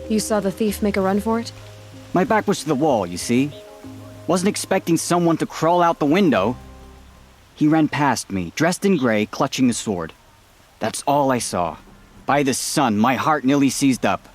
You saw the thief make a run for it? My back was to the wall, you see? Wasn't expecting someone to crawl out the window. He ran past me, dressed in gray, clutching a sword. That's all I saw. By the sun, my heart nearly seized up.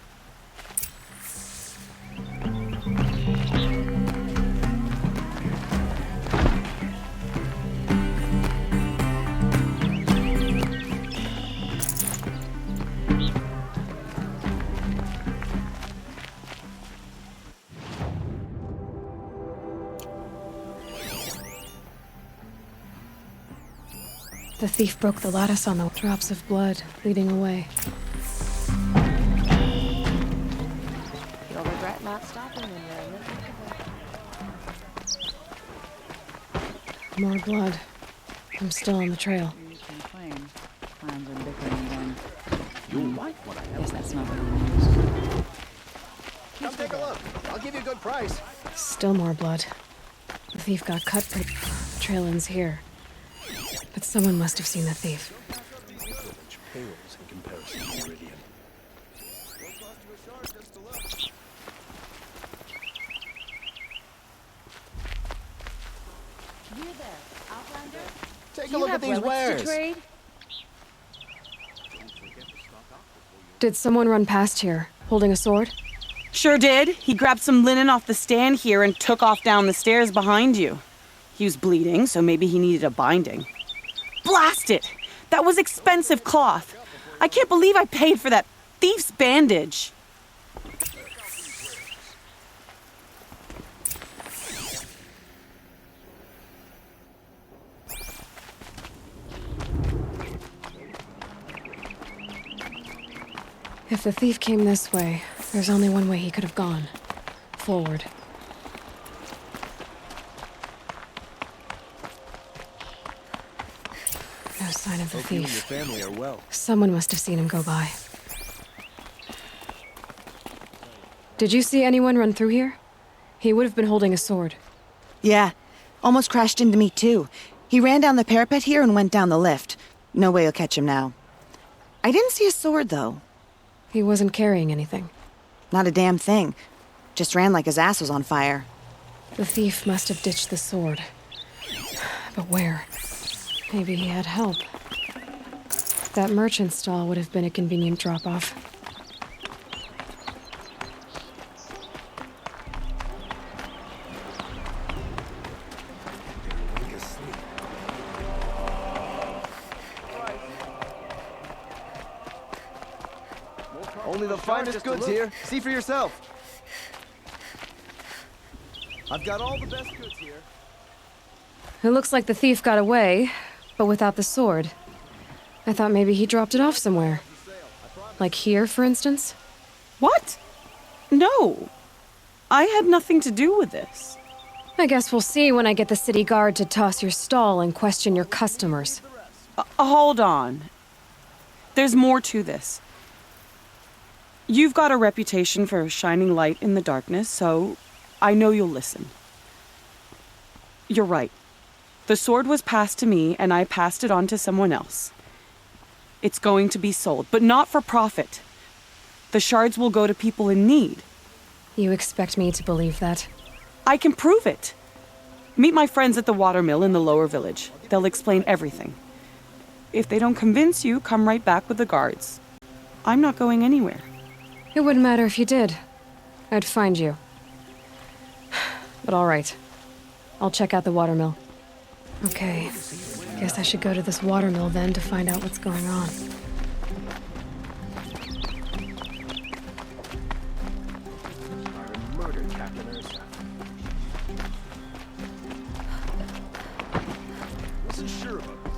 The thief broke the lattice on the drops of blood leading away. You'll regret not stopping when you're in More blood. I'm still on the trail. Plans are bickering again. You'll like what I have. Guess that's not really news. Come take a look. I'll give you a good price. Still more blood. The thief got cut, but the trail ends here. But someone must have seen the thief. Which pales in comparison to Meridian. You there, Outlander? Take a look at these wares. Trade? Did someone run past here, holding a sword? Sure did. He grabbed some linen off the stand here and took off down the stairs behind you. He was bleeding, so maybe he needed a binding. Blast it! That was expensive cloth. I can't believe I paid for that thief's bandage. If the thief came this way, there's only one way he could have gone. Forward. No sign of the Hope you and your thief. family are well. Someone must have seen him go by. Did you see anyone run through here? He would have been holding a sword. Yeah, almost crashed into me too. He ran down the parapet here and went down the lift. No way you'll catch him now. I didn't see a sword, though. He wasn't carrying anything. Not a damn thing. Just ran like his ass was on fire. The thief must have ditched the sword. But where? Maybe he had help. That merchant stall would have been a convenient drop-off. Only the finest goods here. See for yourself. I've got all the best goods here. It looks like the thief got away, but without the sword. I thought maybe he dropped it off somewhere. Like here, for instance? What? No. I had nothing to do with this. I guess we'll see when I get the city guard to toss your stall and question your customers. Hold on. There's more to this. You've got a reputation for shining light in the darkness, so I know you'll listen. You're right. The sword was passed to me, and I passed it on to someone else. It's going to be sold, but not for profit. The shards will go to people in need. You expect me to believe that? I can prove it. Meet my friends at the watermill in the lower village. They'll explain everything. If they don't convince you, come right back with the guards. I'm not going anywhere. It wouldn't matter if you did. I'd find you. But all right. I'll check out the watermill. Okay. Guess I should go to this watermill then to find out what's going on. Murder Captain Ursa. Wasn't sure about this.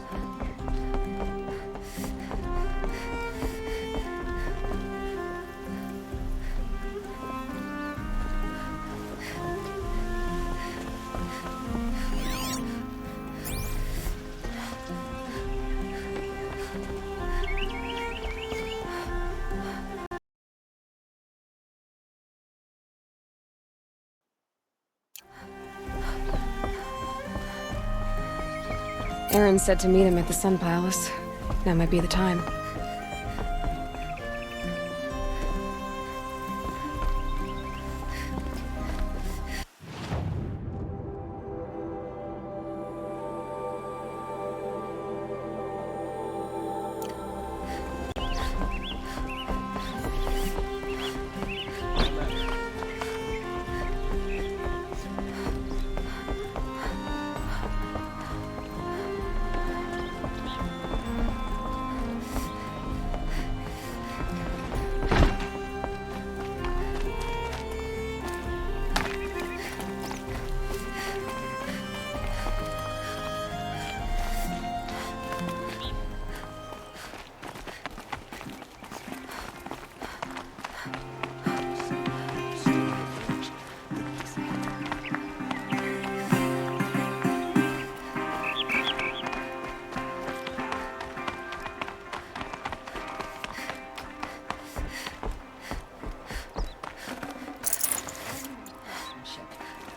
Aaron said to meet him at the Sun Palace. Now might be the time.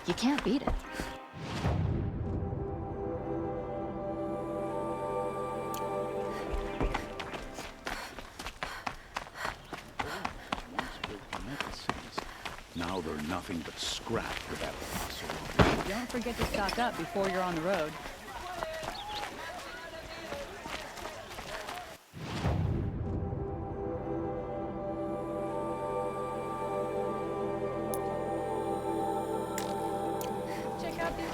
You can't beat it. Now they're nothing but scrap with that fossil. Don't forget to stock up before you're on the road. Check out these.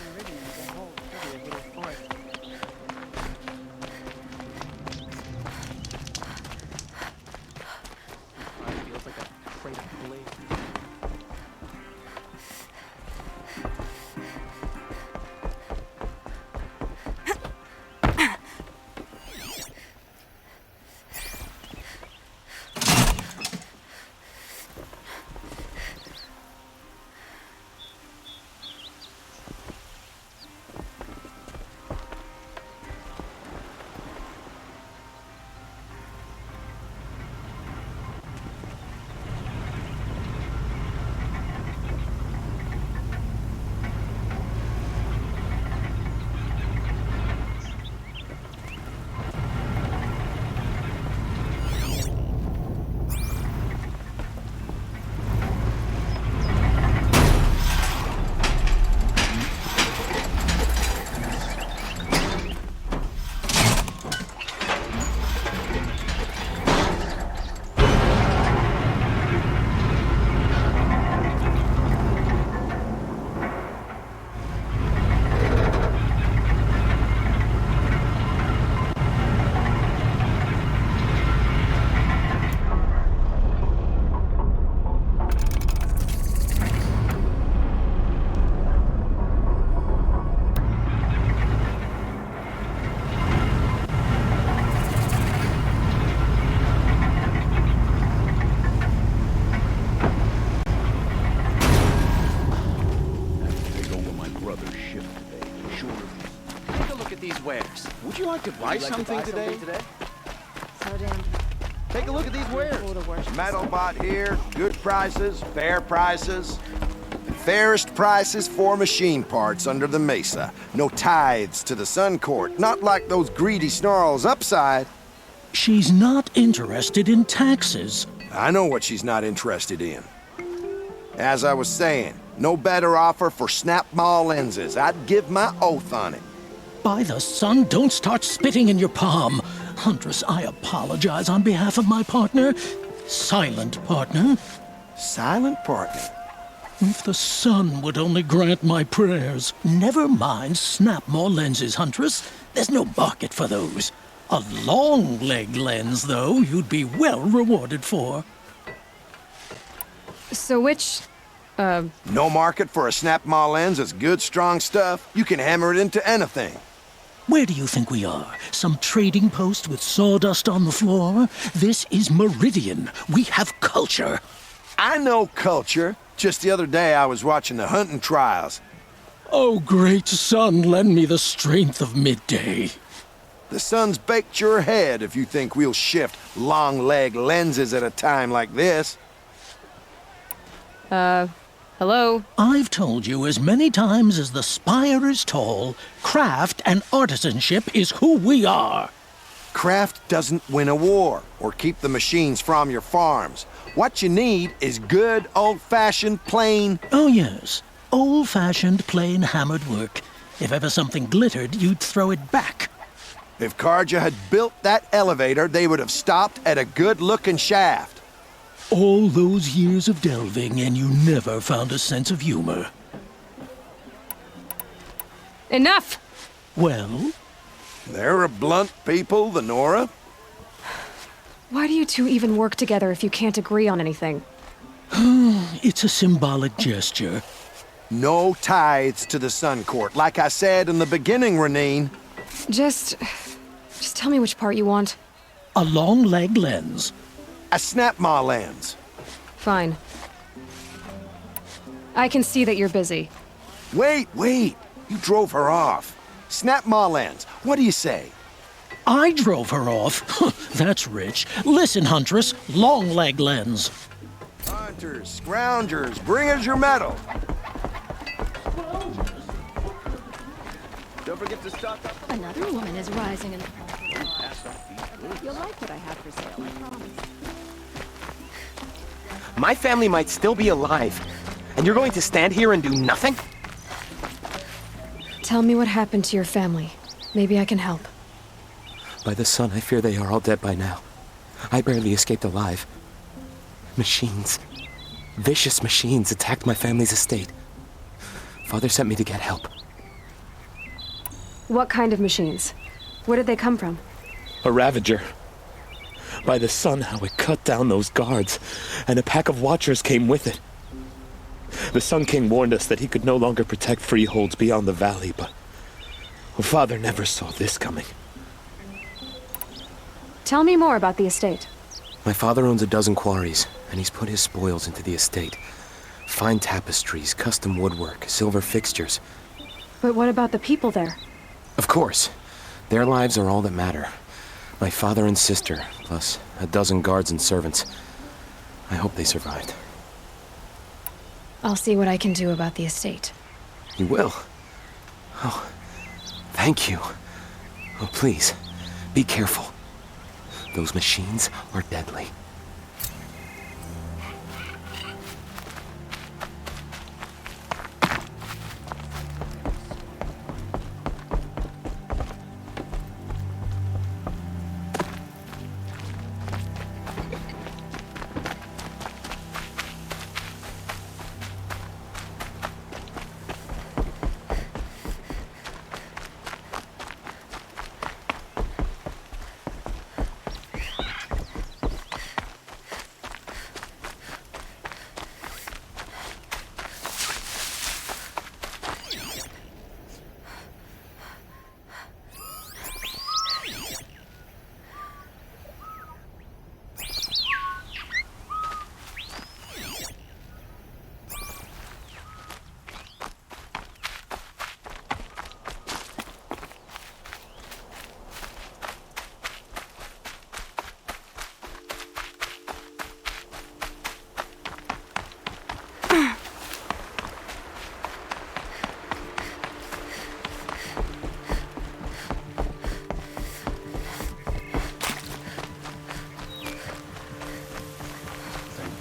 Meridian's a whole city of little forests. Feels like a crate of blades. wares. Would you like to buy something today? So damn. Take a look at these wares. Metal bot here, good prices, fair prices. Fairest prices for machine parts under the mesa. No tithes to the Sun Court, not like those greedy snarls upside. She's not interested in taxes. I know what she's not interested in. As I was saying, no better offer for snap maw lenses. I'd give my oath on it. By the sun, don't start spitting in your palm. Huntress, I apologize on behalf of my partner. Silent partner. Silent partner? If the sun would only grant my prayers. Never mind snap maw lenses, Huntress. There's no market for those. A long leg lens, though, you'd be well rewarded for. So which, No market for a snap maw lens is good, strong stuff. You can hammer it into anything. Where do you think we are? Some trading post with sawdust on the floor? This is Meridian. We have culture. I know culture. Just the other day, I was watching the hunting trials. Oh, great sun, lend me the strength of midday. The sun's baked your head if you think we'll shift long leg lenses at a time like this. hello? I've told you as many times as the spire is tall, craft and artisanship is who we are. Craft doesn't win a war or keep the machines from your farms. What you need is good, old-fashioned, plain... Oh, yes. Old-fashioned, plain hammered work. If ever something glittered, you'd throw it back. If Karja had built that elevator, they would have stopped at a good-looking shaft. All those years of delving, and you never found a sense of humor. Enough! Well? They're a blunt people, the Nora. Why do you two even work together if you can't agree on anything? It's a symbolic gesture. No tithes to the Sun Court. Like I said in the beginning, Renine. Just tell me which part you want. A long leg lens. A snap maw lens. Fine. I can see that you're busy. Wait. You drove her off. Snap maw lens. What do you say? I drove her off. That's rich. Listen, Huntress, long leg lens. Hunters, scroungers, bring us your metal. Don't forget to stock up. Another woman is rising in the You'll like what I have for sale, I promise. My family might still be alive, and you're going to stand here and do nothing? Tell me what happened to your family. Maybe I can help. By the sun, I fear they are all dead by now. I barely escaped alive. Machines. Vicious machines attacked my family's estate. Father sent me to get help. What kind of machines? Where did they come from? A Ravager. By the sun, how it cut down those guards, and a pack of watchers came with it. The Sun King warned us that he could no longer protect freeholds beyond the valley, but Father never saw this coming. Tell me more about the estate. My father owns a dozen quarries, and he's put his spoils into the estate. Fine tapestries, custom woodwork, silver fixtures. But what about the people there? Of course. Their lives are all that matter. My father and sister, plus a dozen guards and servants. I hope they survived. I'll see what I can do about the estate. You will? Oh, thank you. Oh, please, be careful. Those machines are deadly.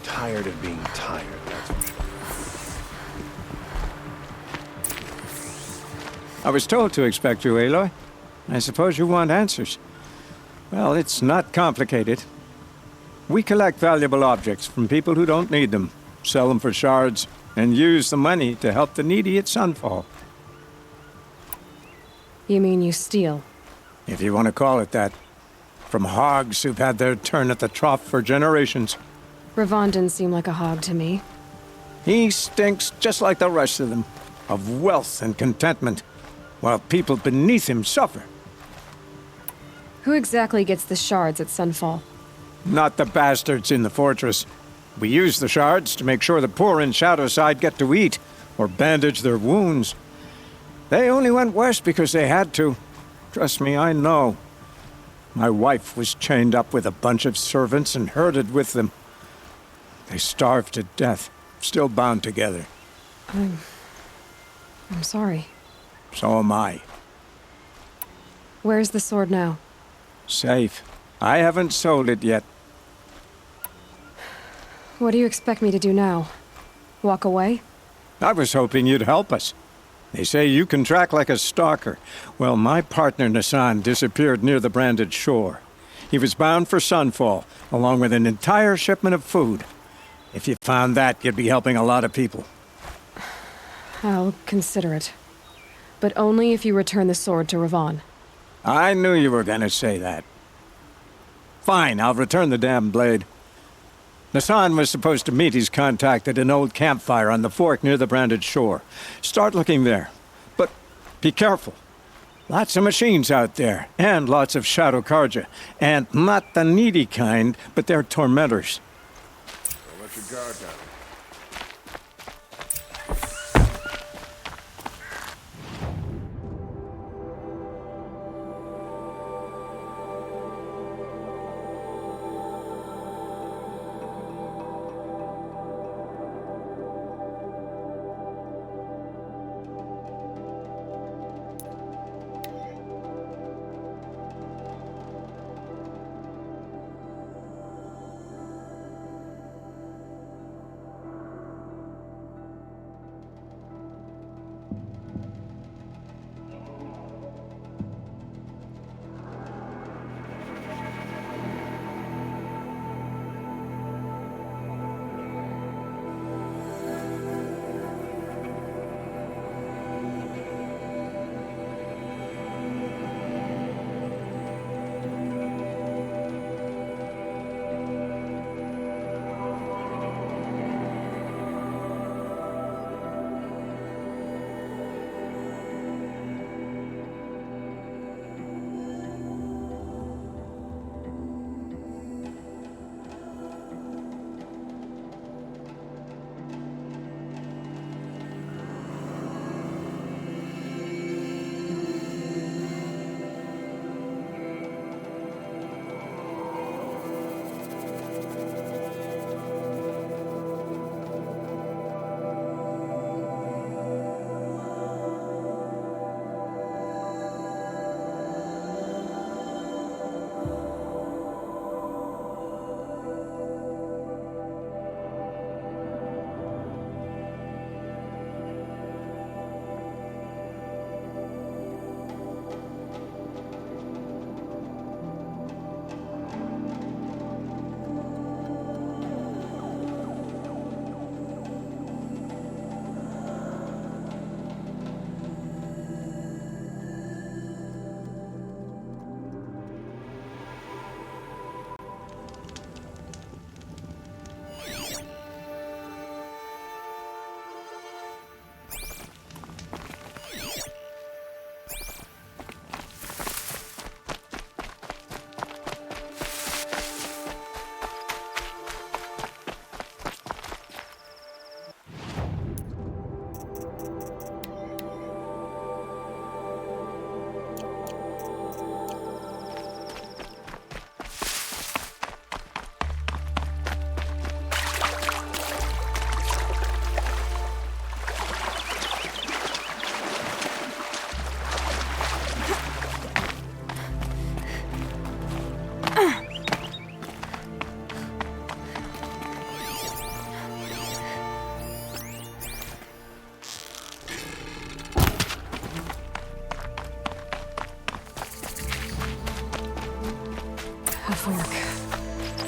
Tired of being tired, that's for sure. I was told to expect you, Aloy. I suppose you want answers. Well, it's not complicated. We collect valuable objects from people who don't need them, sell them for shards, and use the money to help the needy at Sunfall. You mean you steal? If you want to call it that. From hogs who've had their turn at the trough for generations. Ravon didn't seem like a hog to me. He stinks just like the rest of them, of wealth and contentment, while people beneath him suffer. Who exactly gets the shards at Sunfall? Not the bastards in the fortress. We use the shards to make sure the poor in Shadowside get to eat, or bandage their wounds. They only went west because they had to. Trust me, I know. My wife was chained up with a bunch of servants and herded with them. They starved to death, still bound together. I'm sorry. So am I. Where's the sword now? Safe. I haven't sold it yet. What do you expect me to do now? Walk away? I was hoping you'd help us. They say you can track like a stalker. Well, my partner Nassan disappeared near the branded shore. He was bound for Sunfall, along with an entire shipment of food. If you found that, you'd be helping a lot of people. I'll consider it. But only if you return the sword to Ravon. I knew you were gonna say that. Fine, I'll return the damn blade. Nassan was supposed to meet his contact at an old campfire on the fork near the branded shore. Start looking there. But be careful. Lots of machines out there, and lots of Shadow Karja. And not the needy kind, but they're tormentors. Don't let your guard down.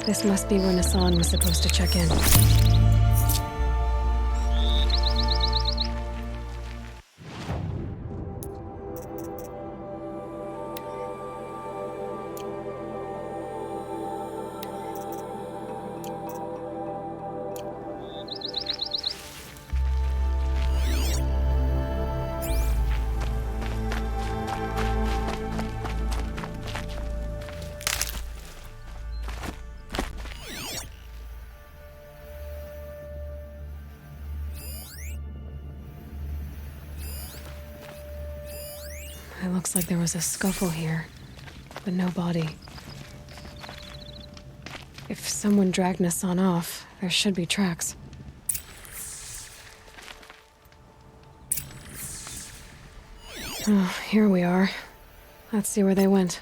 This must be where Nassan was supposed to check in. It looks like there was a scuffle here, but no body. If someone dragged Nassan off, there should be tracks. Oh, here we are. Let's see where they went.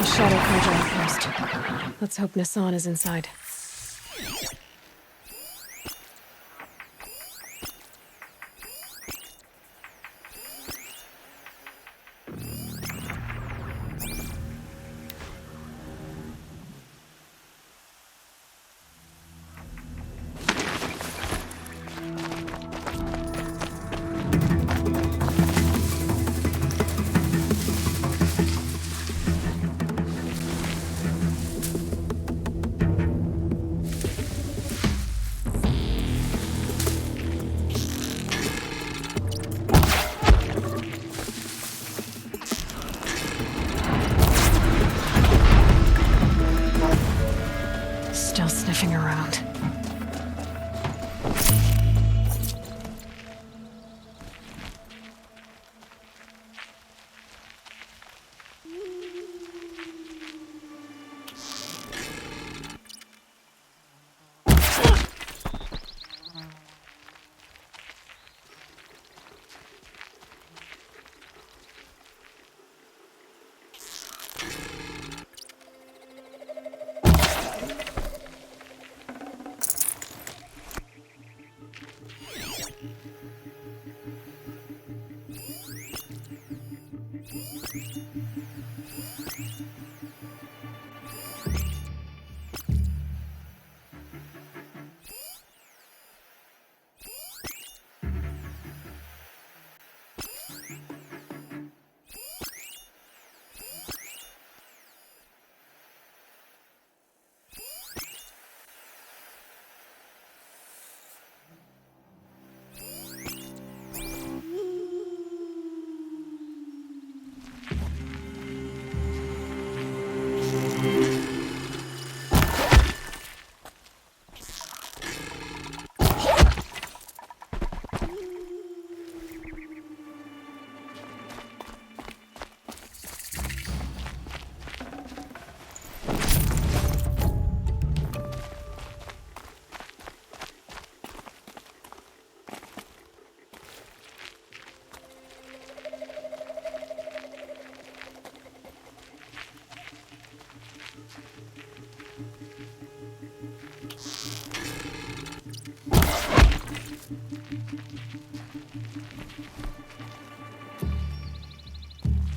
Shadow Carja outpost. Let's hope Nassan is inside. Still sniffing around.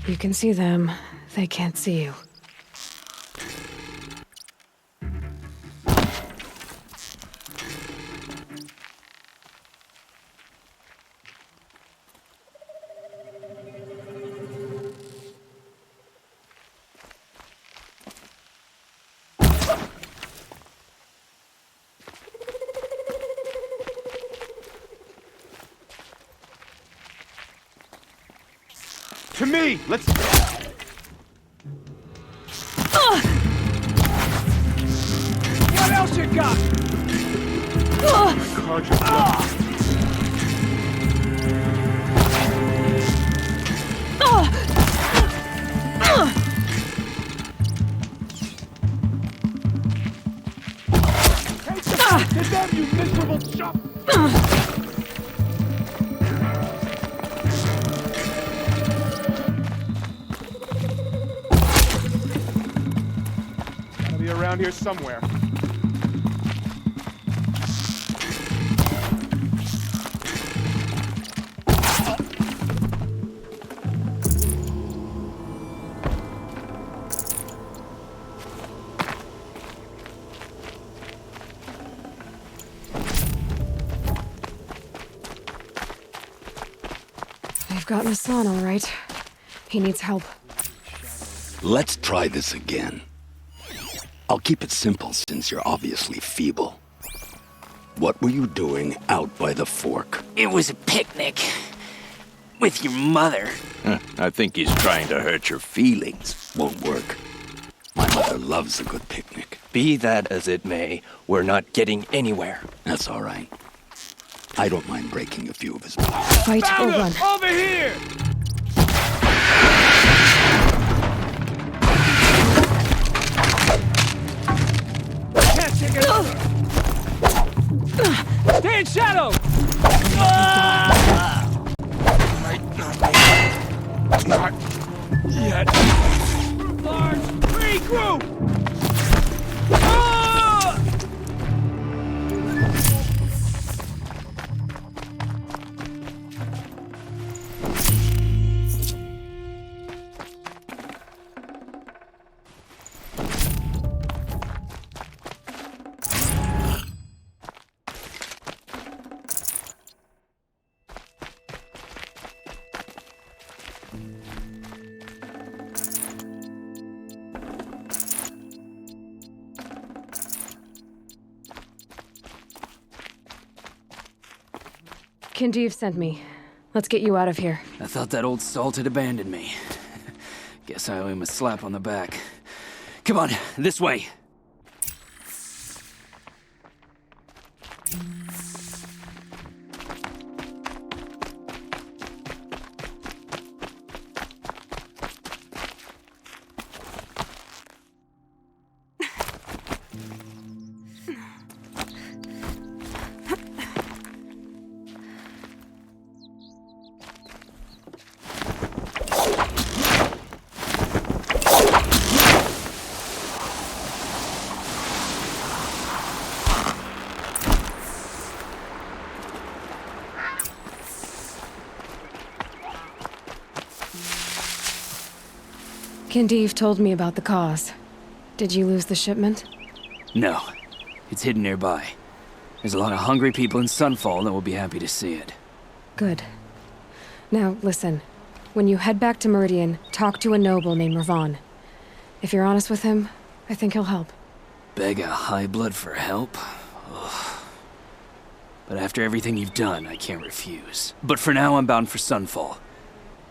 You can see them, they can't see you. To me! Let's... What else you got? My cards are blocked. To them, you miserable chump! Gotta be around here somewhere. They've gotten Hassan, all right. He needs help. Let's try this again. I'll keep it simple since you're obviously feeble. What were you doing out by the fork? It was a picnic. With your mother. I think he's trying to hurt your feelings. Won't work. My mother loves a good picnic. Be that as it may, we're not getting anywhere. That's all right. I don't mind breaking a few of his bones. Fight or run. Over here! Can't take it over! Stay in shadow! Not yet. Large, regroup! Kindeev sent me. Let's get you out of here. I thought that old salt had abandoned me. Guess I owe him a slap on the back. Come on, this way. Kindeev told me about the cause. Did you lose the shipment? No. It's hidden nearby. There's a lot of hungry people in Sunfall that will be happy to see it. Good. Now, listen. When you head back to Meridian, talk to a noble named Ravon. If you're honest with him, I think he'll help. Beg a high blood for help? Ugh. But after everything you've done, I can't refuse. But for now, I'm bound for Sunfall.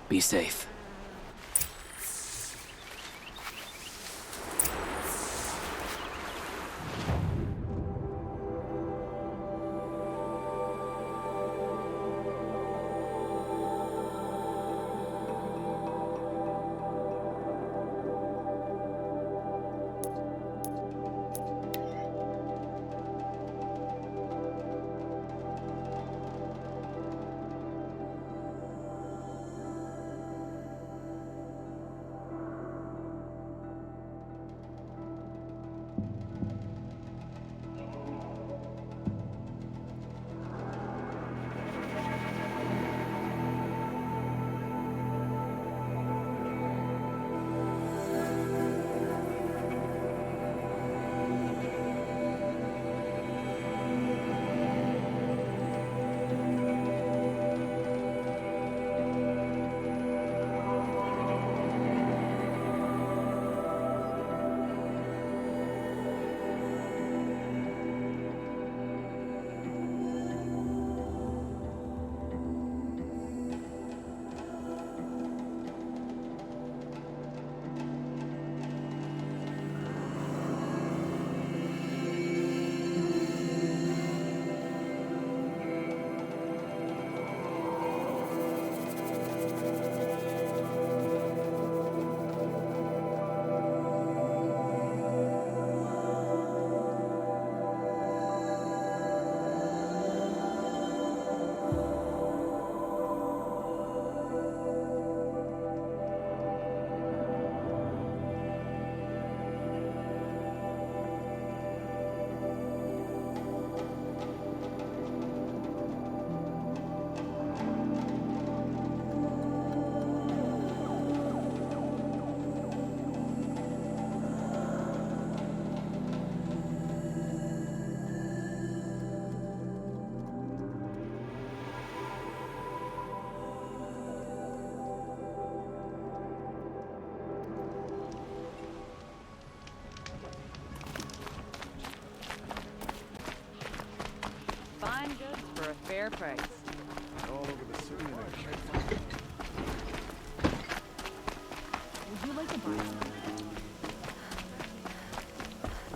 Be safe. crates. All over the city and I can't find it. Would you like to buy some?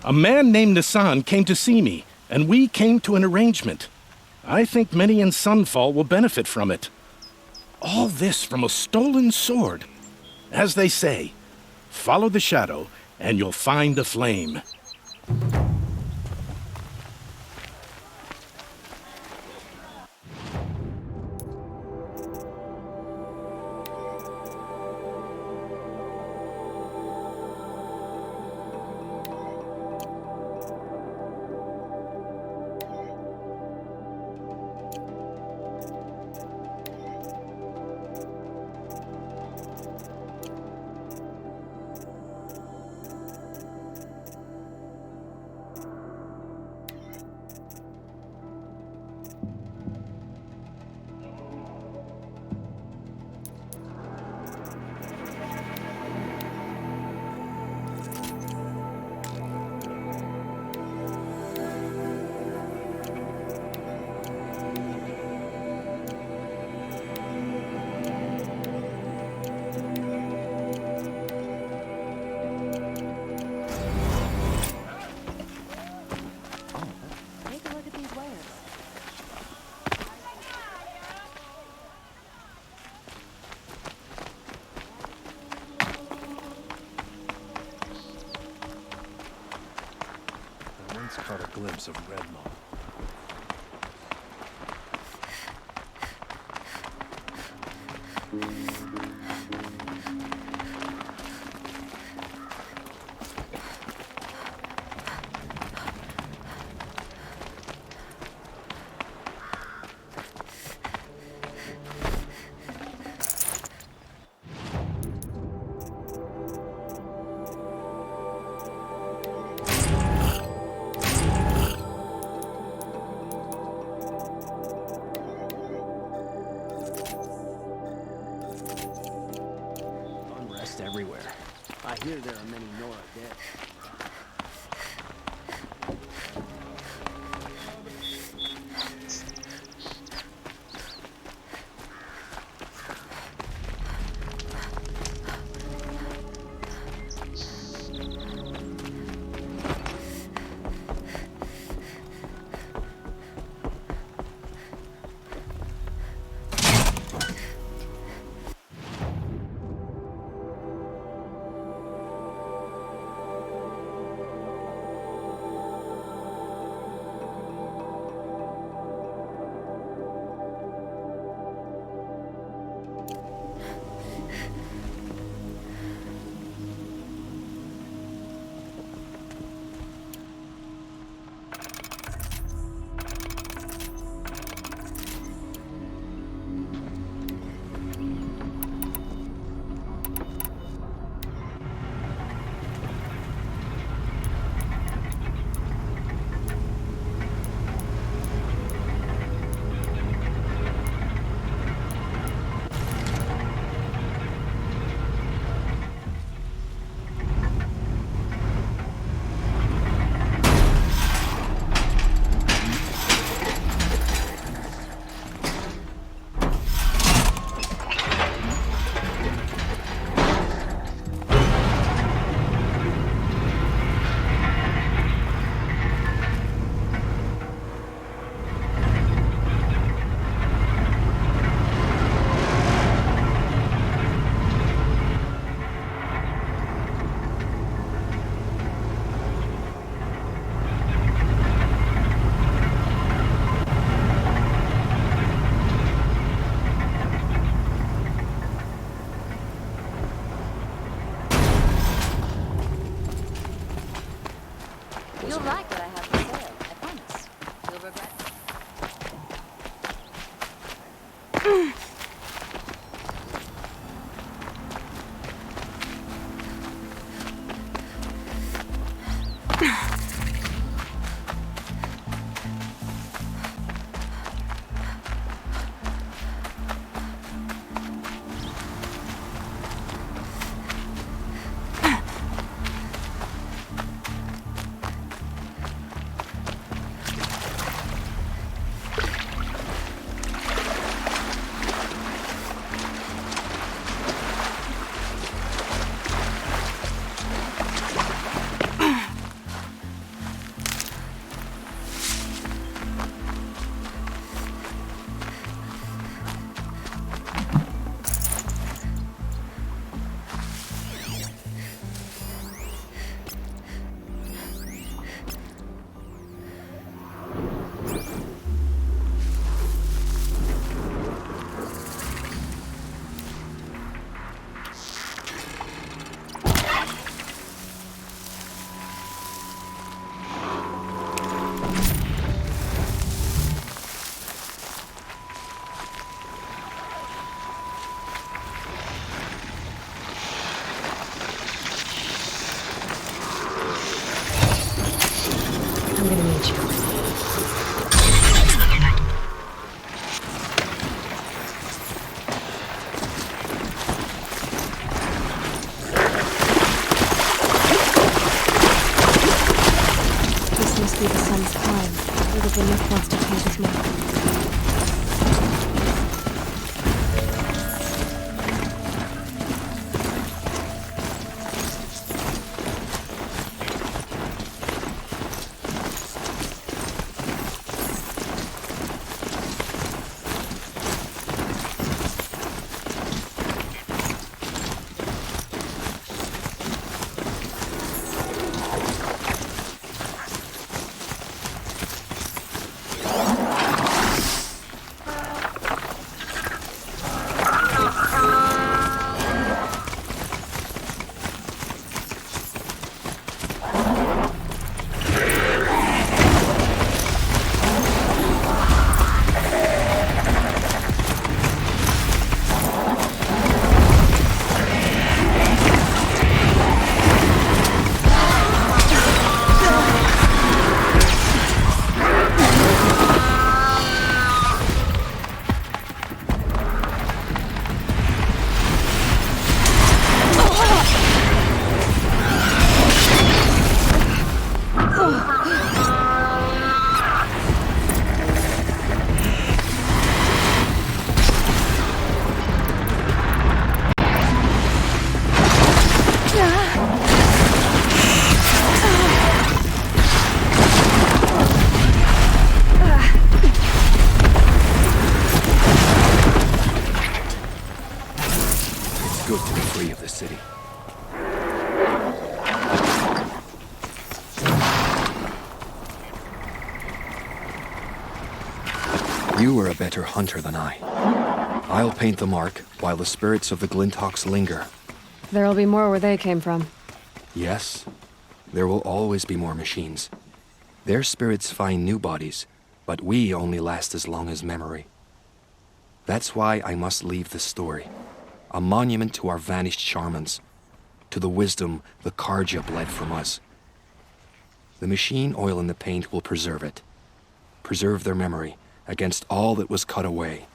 A man named Nissan came to see me, and we came to an arrangement. I think many in Sunfall will benefit from it. All this from a stolen sword. As they say, follow the shadow, and you'll find the flame. Take a look at these wares. I once caught a glimpse of Red Moth. Unrest everywhere. I hear there are many Nora dead. You'll like what I have to say, I promise. You'll regret it. the Nick wants to taint his mark. You were a better hunter than I. I'll paint the mark while the spirits of the Glinthawks linger. There'll be more where they came from. Yes, there will always be more machines. Their spirits find new bodies, but we only last as long as memory. That's why I must leave this story. A monument to our vanished shamans, to the wisdom the Karja bled from us. The machine oil in the paint will preserve it. Preserve their memory against all that was cut away.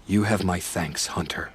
You have my thanks, Hunter.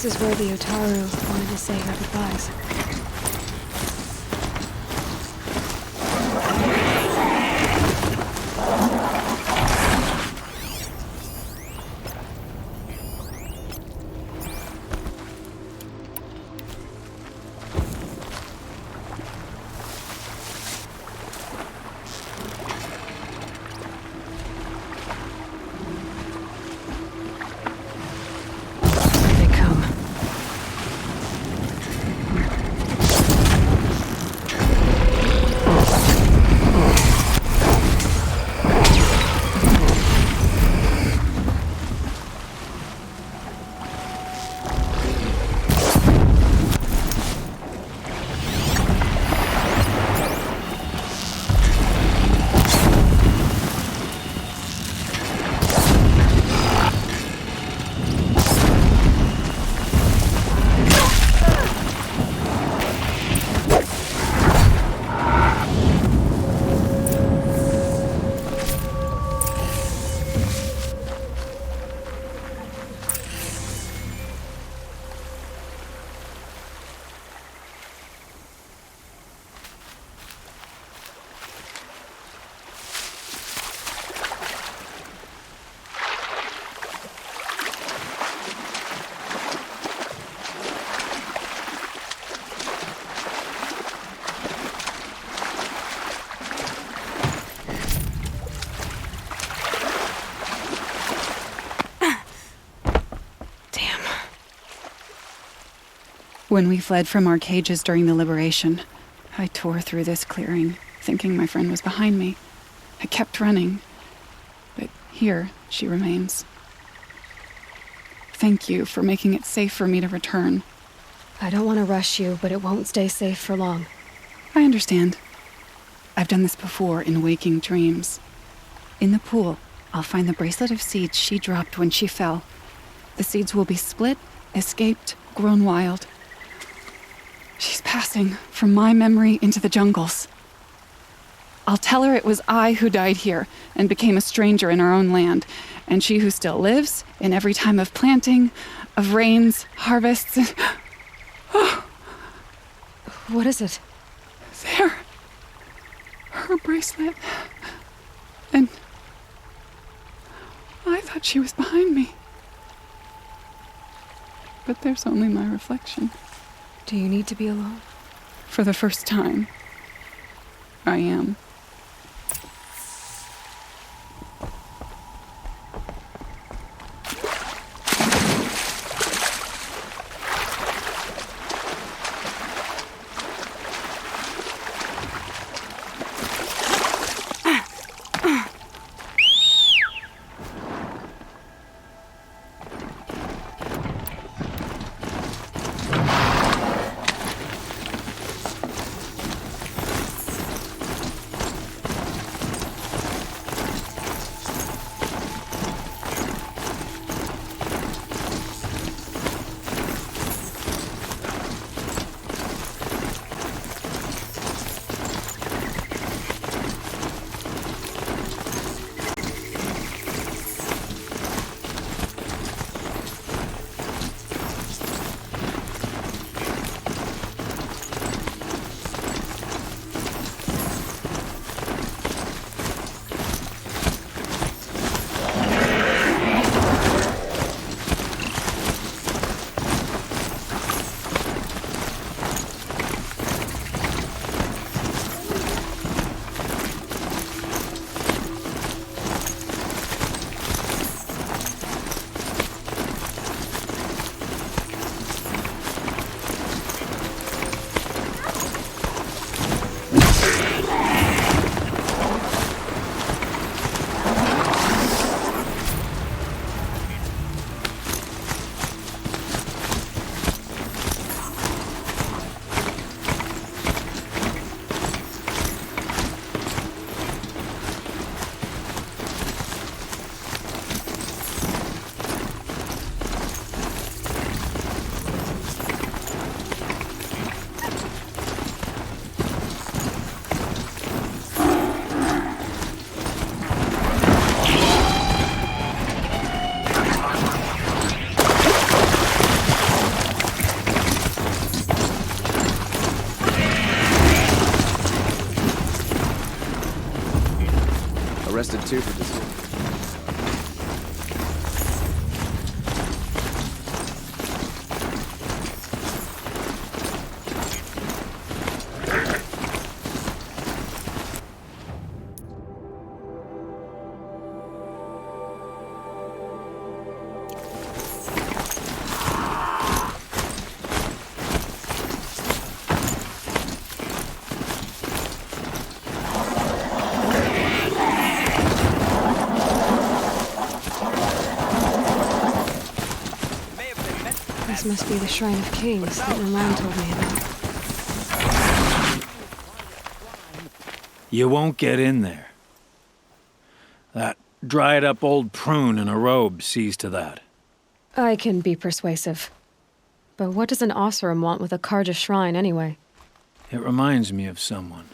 This is where the Otaru wanted to say her goodbyes. When we fled from our cages during the liberation, I tore through this clearing, thinking my friend was behind me. I kept running, but here she remains. Thank you for making it safe for me to return. I don't want to rush you, but it won't stay safe for long. I understand. I've done this before in waking dreams. In the pool, I'll find the bracelet of seeds she dropped when she fell. The seeds will be split, escaped, grown wild. She's passing from my memory into the jungles. I'll tell her it was I who died here and became a stranger in our own land, and she who still lives in every time of planting, of rains, harvests, and... Oh. What is it? There. Her bracelet. And I thought she was behind me. But there's only my reflection. Do you need to be alone? For the first time, I am. Arrested 2 for disorder. This must be the Shrine of Kings that Milan told me about. You won't get in there. That dried-up old prune in a robe sees to that. I can be persuasive. But what does an Osseram want with a Karja shrine, anyway? It reminds me of someone.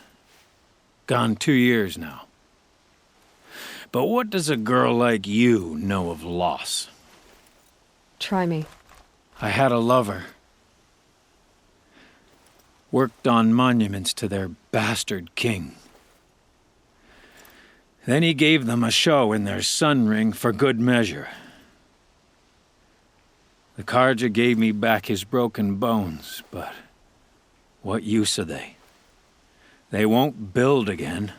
Gone 2 years now. But what does a girl like you know of loss? Try me. I had a lover. Worked on monuments to their bastard king. Then he gave them a show in their sun ring for good measure. The Karja gave me back his broken bones, but what use are they? They won't build again.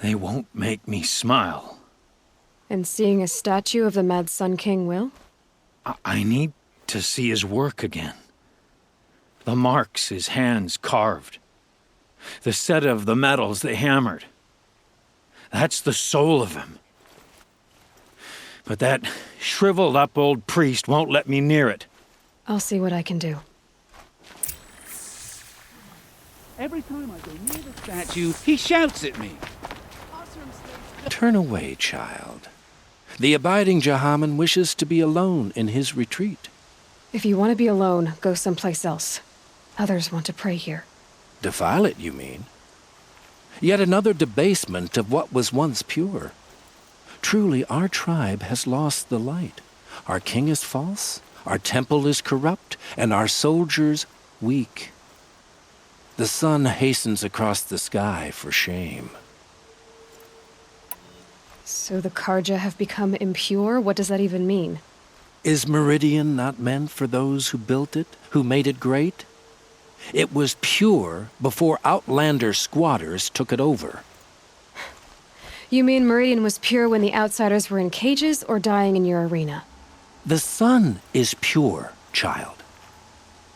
They won't make me smile. And seeing a statue of the Mad Sun King will? I need to see his work again. The marks his hands carved. The set of the metals they hammered. That's the soul of him. But that shriveled up old priest won't let me near it. I'll see what I can do. Every time I go near the statue, he shouts at me. Turn away, child. The abiding Jahaman wishes to be alone in his retreat. If you want to be alone, go someplace else. Others want to pray here. Defile it, you mean? Yet another debasement of what was once pure. Truly, our tribe has lost the light. Our king is false, our temple is corrupt, and our soldiers weak. The sun hastens across the sky for shame. So the Karja have become impure? What does that even mean? Is Meridian not meant for those who built it, who made it great? It was pure before outlander squatters took it over. You mean Meridian was pure when the outsiders were in cages or dying in your arena? The sun is pure, child.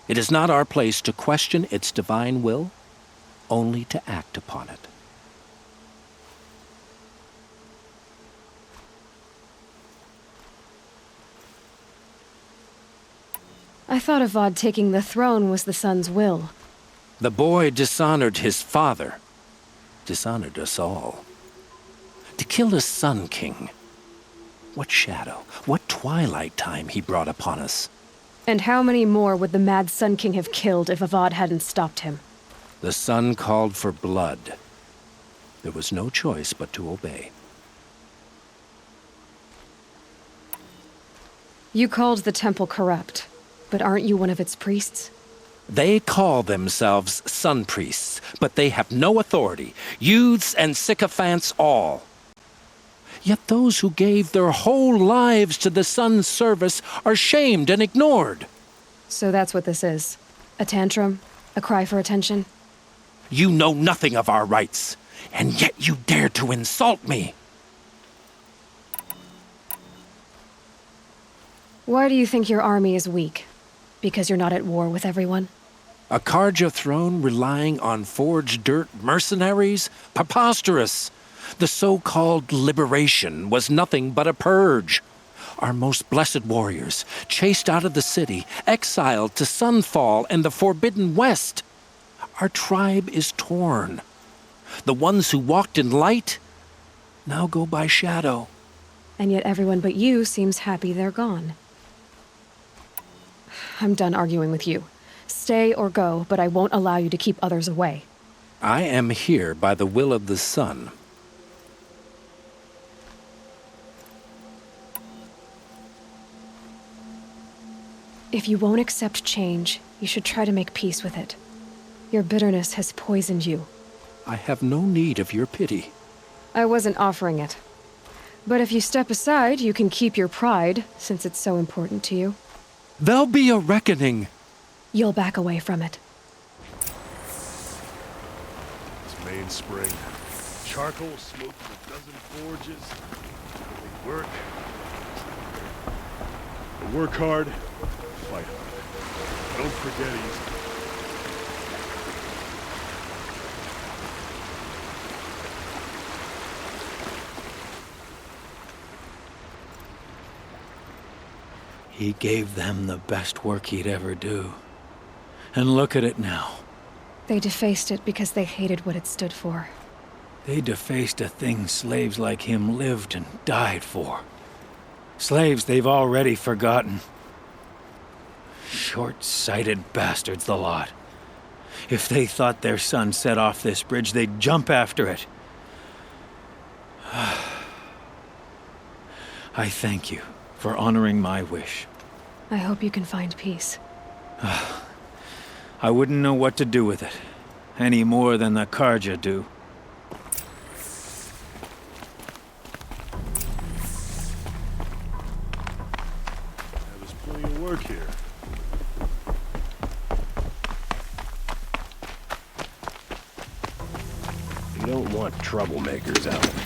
It is not our place to question its divine will, only to act upon it. I thought Avad taking the throne was the sun's will. The boy dishonored his father, dishonored us all. To kill a Sun King. What shadow, what twilight time he brought upon us. And how many more would the mad Sun King have killed if Avad hadn't stopped him? The sun called for blood. There was no choice but to obey. You called the temple corrupt, but aren't you one of its priests? They call themselves sun priests, but they have no authority. Youths and sycophants all. Yet those who gave their whole lives to the sun's service are shamed and ignored. So that's what this is. A tantrum? A cry for attention? You know nothing of our rights, and yet you dare to insult me. Why do you think your army is weak? Because you're not at war with everyone? A Karja throne relying on forged dirt mercenaries? Preposterous! The so-called liberation was nothing but a purge. Our most blessed warriors, chased out of the city, exiled to Sunfall and the Forbidden West. Our tribe is torn. The ones who walked in light now go by shadow. And yet everyone but you seems happy they're gone. I'm done arguing with you. Stay or go, but I won't allow you to keep others away. I am here by the will of the sun. If you won't accept change, you should try to make peace with it. Your bitterness has poisoned you. I have no need of your pity. I wasn't offering it. But if you step aside, you can keep your pride, since it's so important to you. There'll be a reckoning. You'll back away from it. It's main spring. Charcoal smoked in a dozen forges. They work. They work hard. Fight hard. Don't forget easy. He gave them the best work he'd ever do. And look at it now. They defaced it because they hated what it stood for. They defaced a thing slaves like him lived and died for. Slaves they've already forgotten. Short-sighted bastards, the lot. If they thought their son set off this bridge, they'd jump after it. I thank you for honoring my wish. I hope you can find peace. I wouldn't know what to do with it, any more than the Karja do. There's plenty of work here. You don't want troublemakers out here.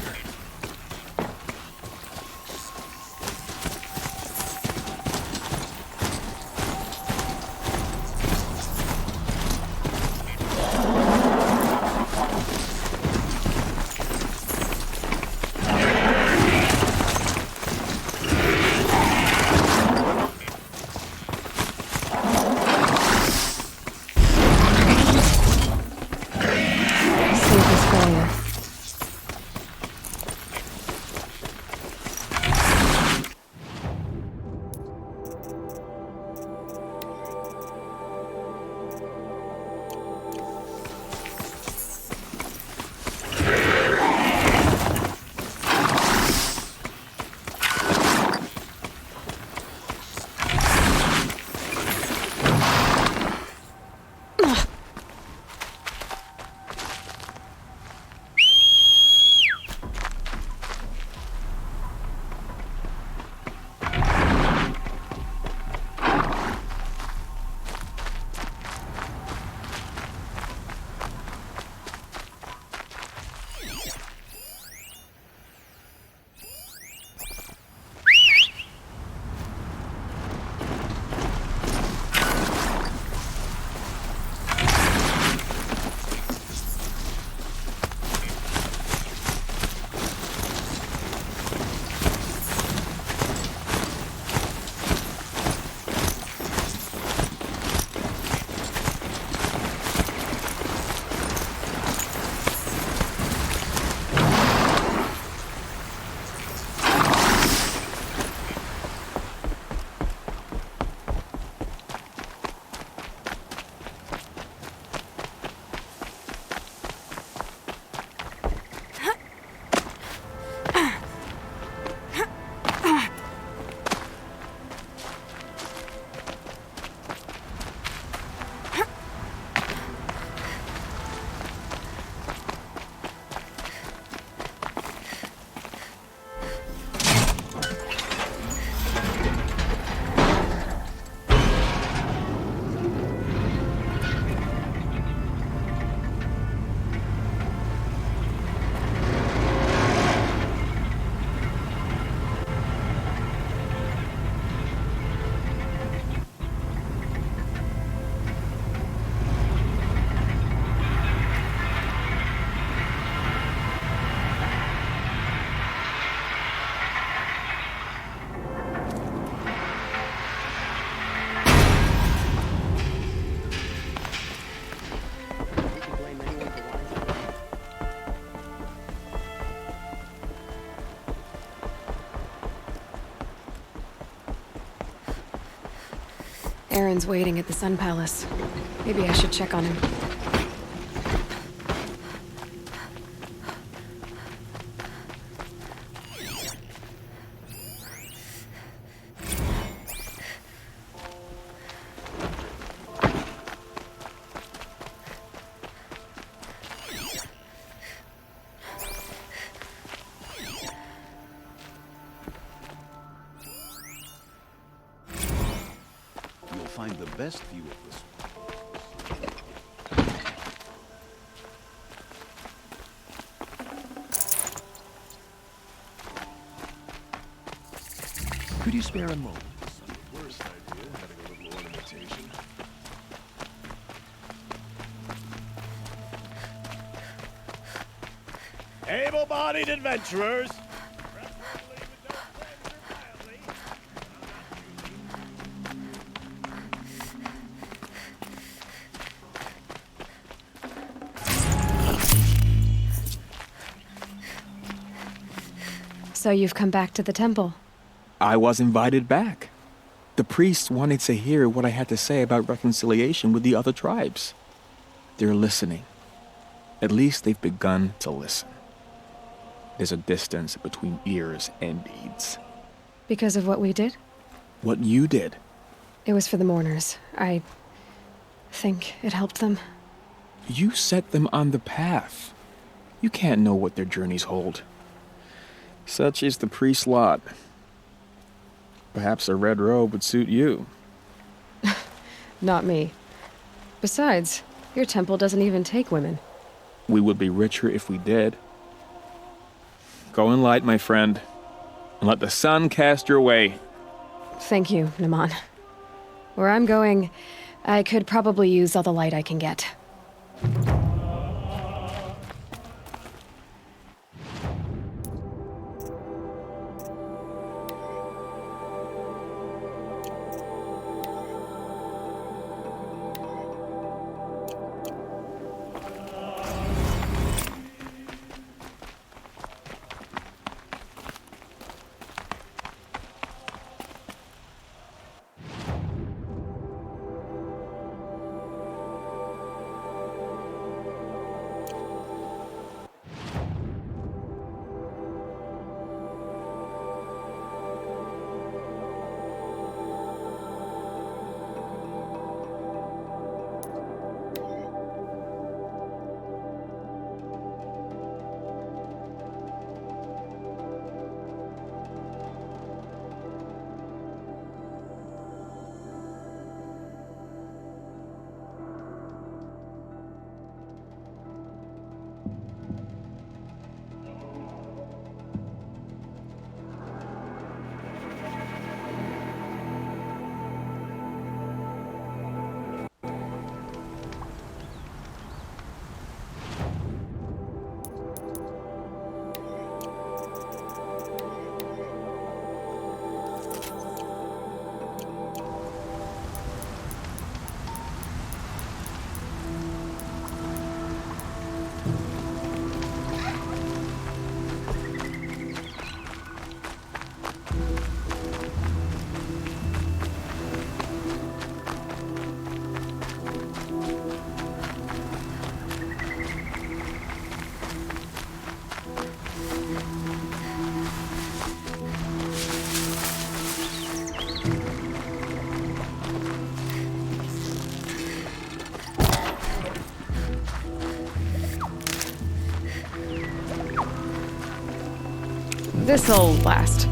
Baron's waiting at the Sun Palace. Maybe I should check on him. You'll find the best view of this. Could you spare a moment? Worst idea, having a little ornamentation. Able-bodied adventurers! So you've come back to the temple. I was invited back. The priests wanted to hear what I had to say about reconciliation with the other tribes. They're listening. At least they've begun to listen. There's a distance between ears and deeds. Because of what we did? What you did. It was for the mourners. I think it helped them. You set them on the path. You can't know what their journeys hold. Such is the priest's lot. Perhaps a red robe would suit you. Not me. Besides, your temple doesn't even take women. We would be richer if we did. Go in light, my friend, and let the sun cast your way. Thank you, Naman. Where I'm going, I could probably use all the light I can get. This'll last.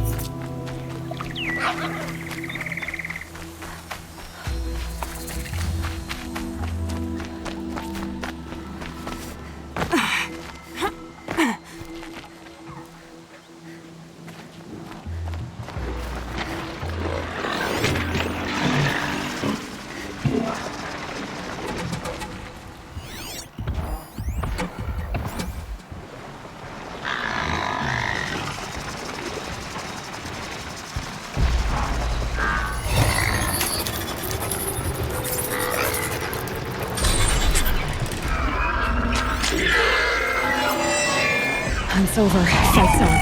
It's over. Fight's on.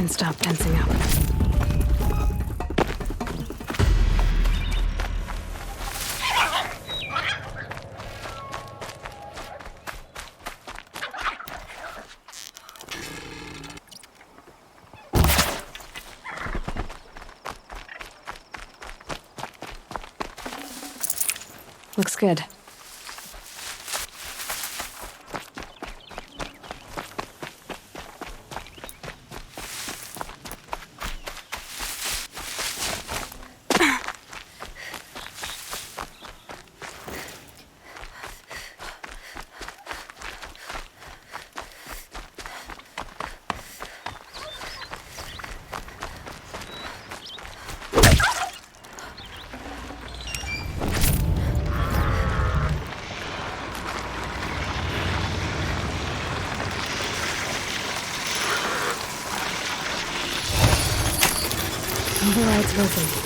can stop tensing up. Looks good. Override's working.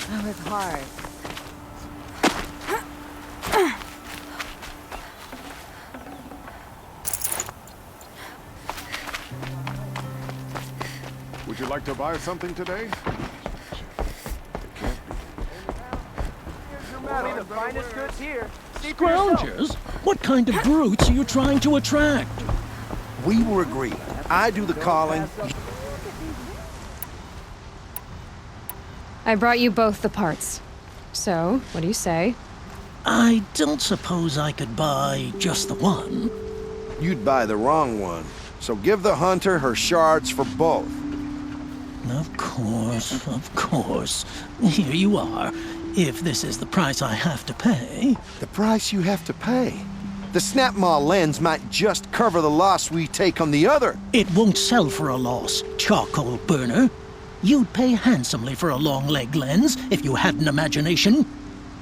That was hard. Would you like to buy something today? Only the finest goods here. Scroungers? What kind of brutes are you trying to attract? We were agreed. I do the calling. I brought you both the parts. So, what do you say? I don't suppose I could buy just the one. You'd buy the wrong one. So give the hunter her shards for both. Of course. Here you are. If this is the price I have to pay. The price you have to pay? The Snapmaw lens might just cover the loss we take on the other. It won't sell for a loss, charcoal burner. You'd pay handsomely for a long leg lens if you had an imagination.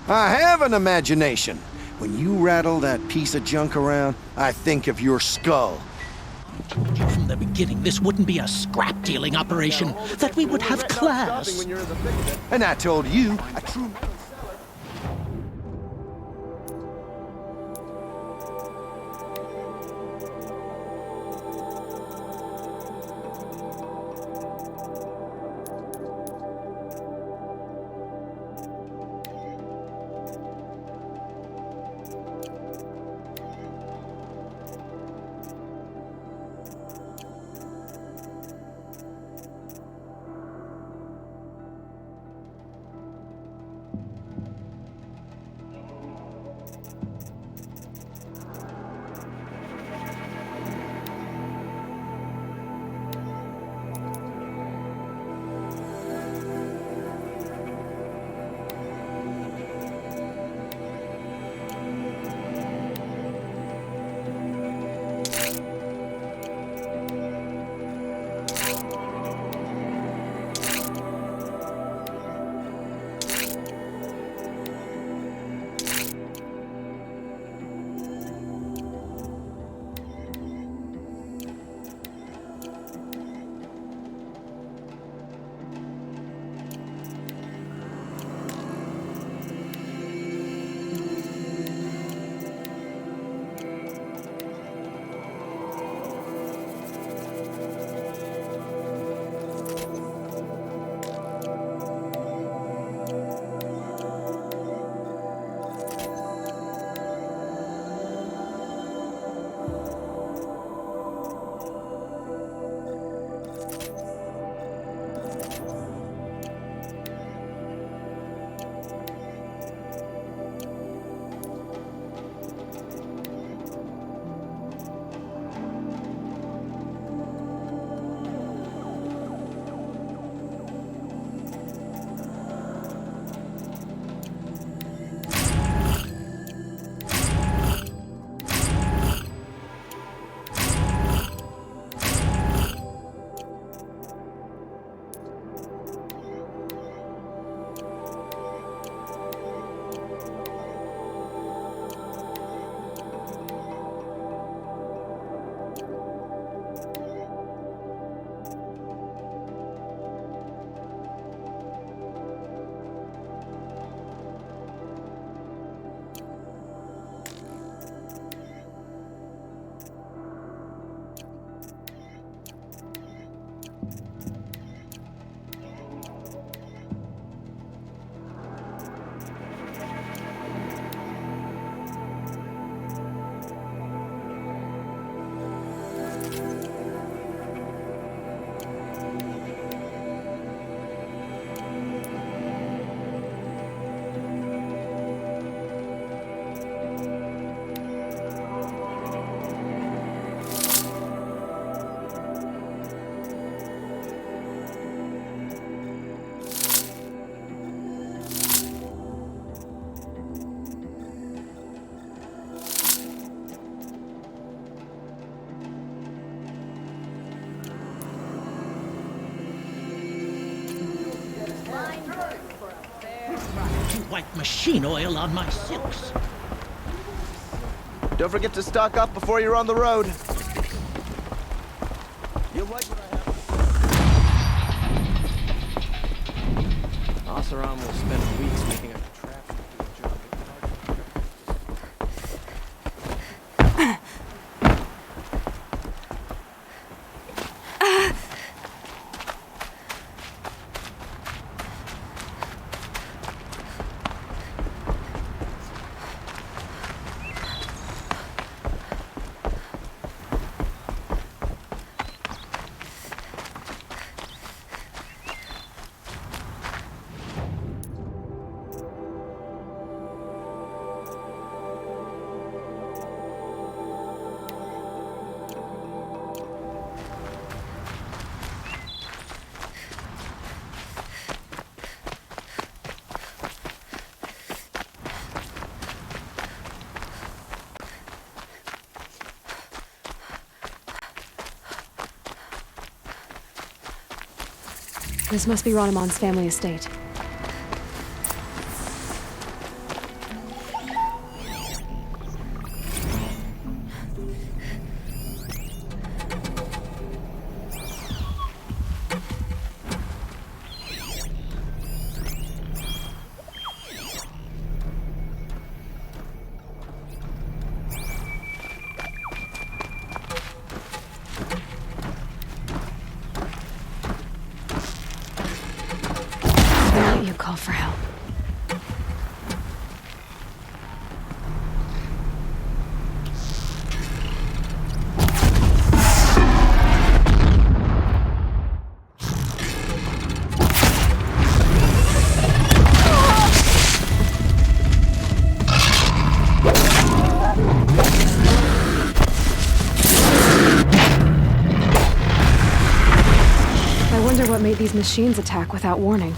I have an imagination. When you rattle that piece of junk around, I think of your skull. I told you from the beginning this wouldn't be a scrap-dealing operation, that we would have class. And I told you, a true... to wipe machine oil on my silks. Don't forget to stock up before you're on the road. You'll like what I have. Oseram will spend weeks making a trap to the job. This must be Ronamon's family estate. Call for help. I wonder what made these machines attack without warning.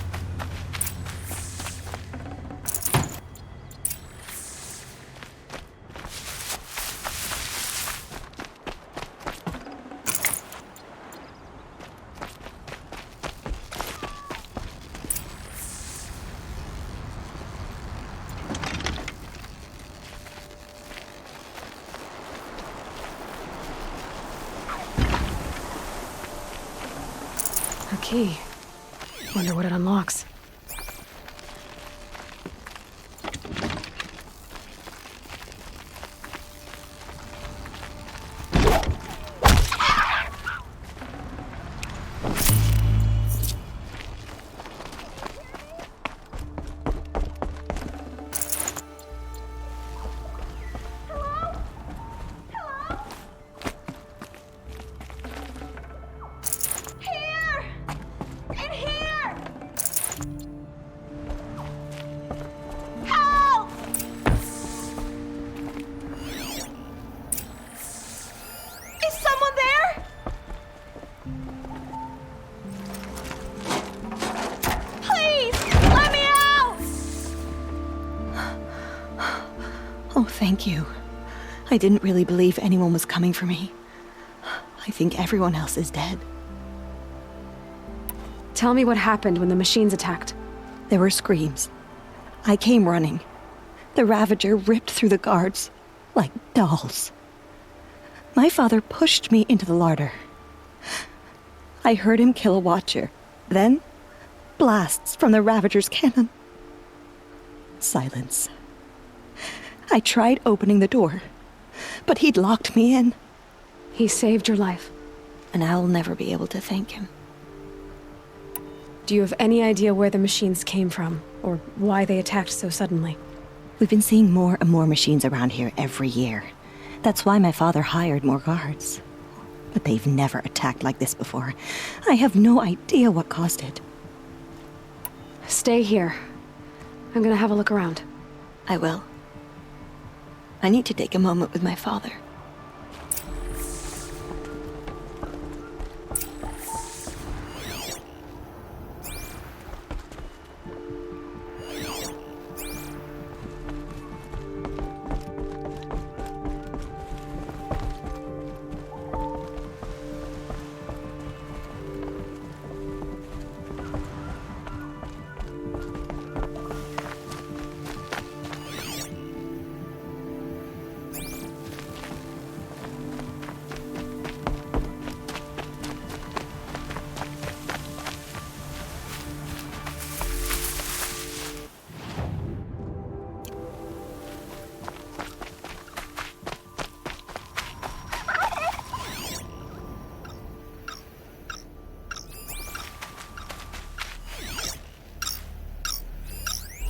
A key. Wonder what it unlocks. Oh, thank you. I didn't really believe anyone was coming for me. I think everyone else is dead. Tell me what happened when the machines attacked. There were screams. I came running. The Ravager ripped through the guards like dolls. My father pushed me into the larder. I heard him kill a watcher. Then, blasts from the Ravager's cannon. Silence. I tried opening the door, but he'd locked me in. He saved your life. And I'll never be able to thank him. Do you have any idea where the machines came from, or why they attacked so suddenly? We've been seeing more and more machines around here every year. That's why my father hired more guards. But they've never attacked like this before. I have no idea what caused it. Stay here. I'm gonna have a look around. I will. I need to take a moment with my father.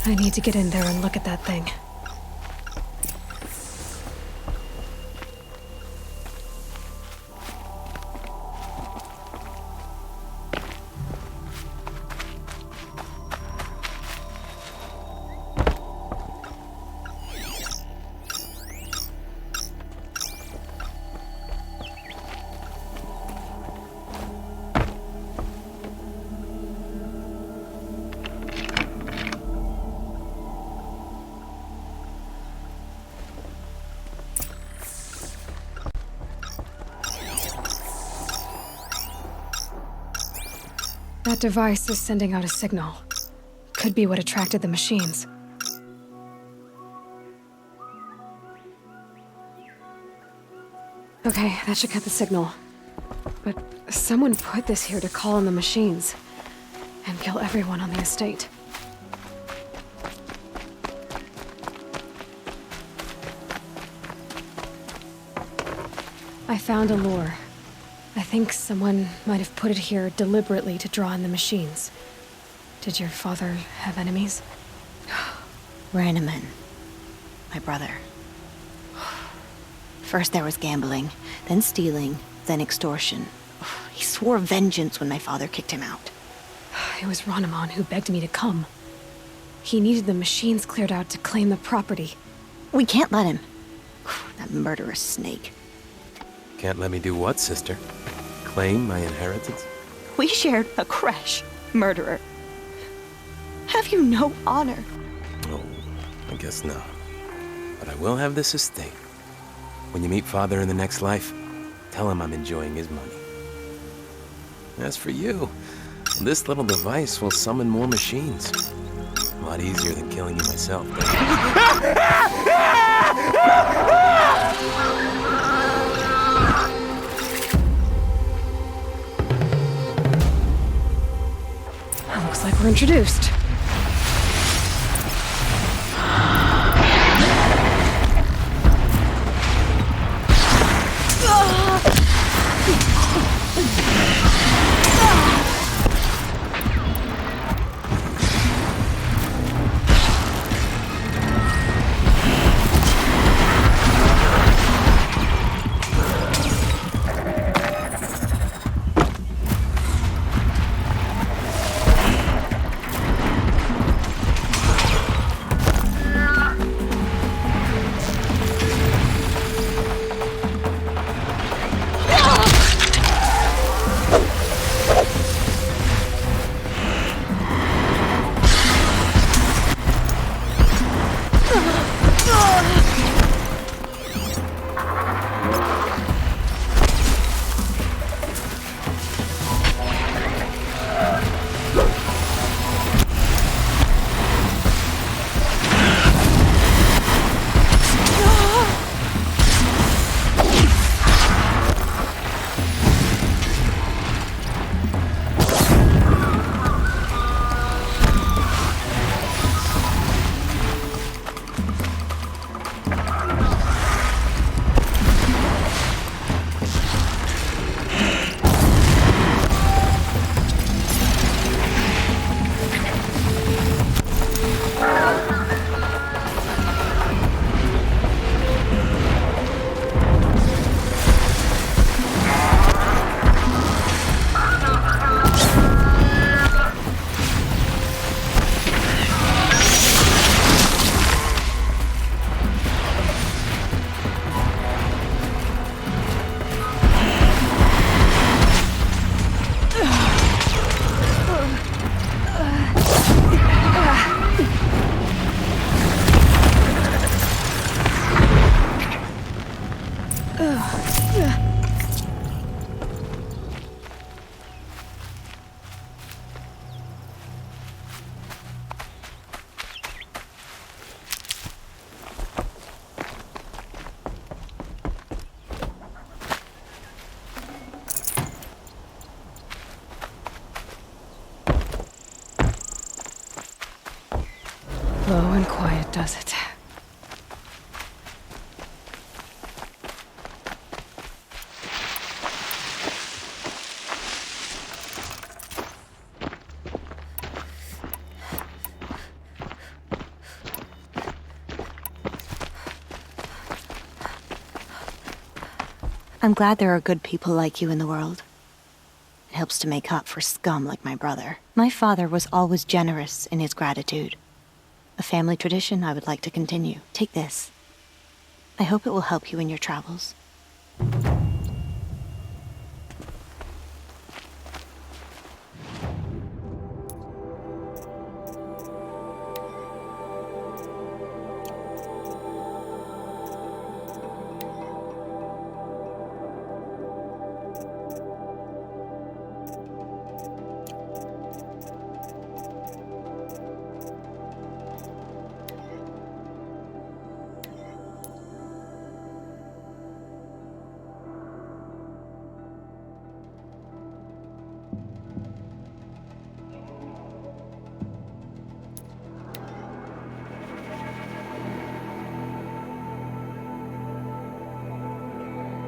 I need to get in there and look at that thing. That device is sending out a signal. Could be what attracted the machines. Okay, that should cut the signal. But someone put this here to call on the machines and kill everyone on the estate. I found a lure. I think someone might have put it here deliberately to draw in the machines. Did your father have enemies? Ranneman. My brother. First there was gambling, then stealing, then extortion. He swore vengeance when my father kicked him out. It was Ranneman who begged me to come. He needed the machines cleared out to claim the property. We can't let him. That murderous snake. Can't let me do what, sister? Claim my inheritance? We shared a creche, murderer. Have you no honor? Oh, I guess not. But I will have this estate. When you meet father in the next life, tell him I'm enjoying his money. As for you, this little device will summon more machines. A lot easier than killing you myself. Looks like we're introduced. Low and quiet does it. I'm glad there are good people like you in the world. It helps to make up for scum like my brother. My father was always generous in his gratitude. A family tradition I would like to continue. Take this. I hope it will help you in your travels.